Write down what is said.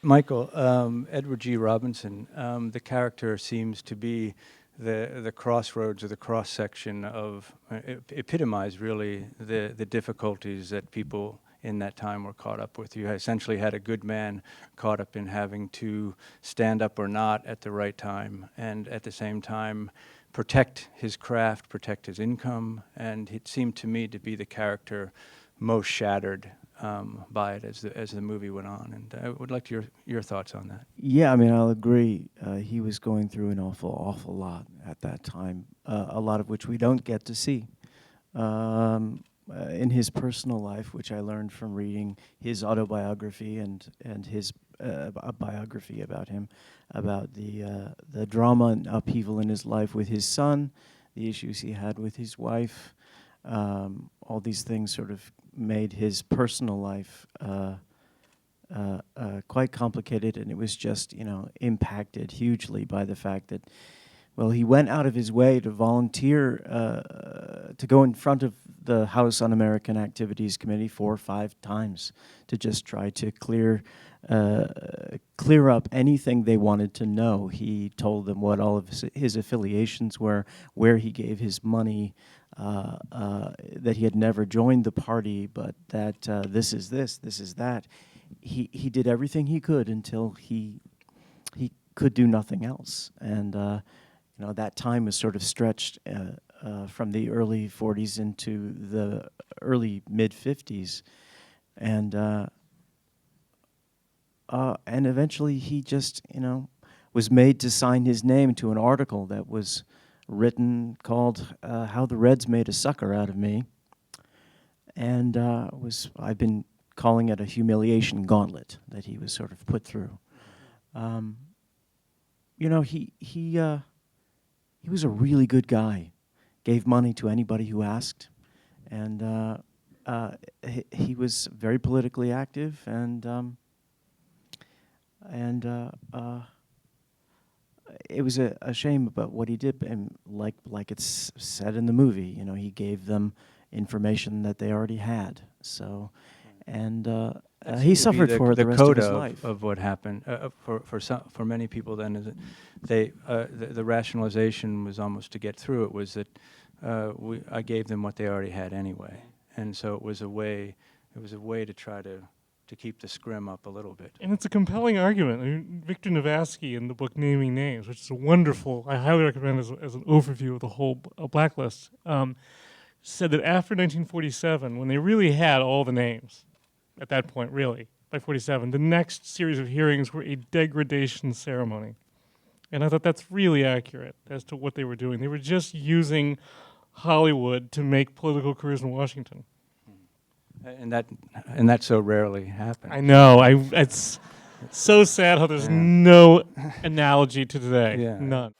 Michael, Edward G. Robinson, the character seems to be the crossroads or the cross-section of, epitomize really the difficulties that people in that time were caught up with. You essentially had a good man caught up in having to stand up or not at the right time, and at the same time protect his craft, protect his income, and it seemed to me to be the character most shattered by it as the movie went on. And I would like your thoughts on that. Yeah, I mean, I'll agree. He was going through an awful lot at that time, a lot of which we don't get to see. In his personal life, which I learned from reading his autobiography and his a biography about him, about the drama and upheaval in his life with his son, the issues he had with his wife, all these things sort of made his personal life quite complicated, and it was just, impacted hugely by the fact that, well, he went out of his way to volunteer to go in front of the House Un-American Activities Committee 4 or 5 times to just try to clear up anything they wanted to know. He told them what all of his affiliations were, where he gave his money, that he had never joined the party, but that this is this is that. He did everything he could until he could do nothing else, and that time was sort of stretched from the early 40s into the early mid-50s, and eventually he just was made to sign his name to an article that was written called "How the Reds Made a Sucker Out of Me," and I've been calling it a humiliation gauntlet that he was sort of put through. He was a really good guy, gave money to anybody who asked, and he was very politically active, and it was a shame about what he did, and like it's said in the movie, he gave them information that they already had. So, and he suffered for the rest of his life. Of what happened for many people then is that the rationalization was almost to get through it was that I gave them what they already had anyway, and so it was a way to try to keep the scrim up a little bit. And it's a compelling argument. I mean, Victor Navasky in the book Naming Names, which is a wonderful, I highly recommend as an overview of the whole blacklist, said that after 1947, when they really had all the names, at that point really, by 47, the next series of hearings were a degradation ceremony. And I thought that's really accurate as to what they were doing. They were just using Hollywood to make political careers in Washington. And that so rarely happens. I know. It's so sad how there's no analogy to today. Yeah. None.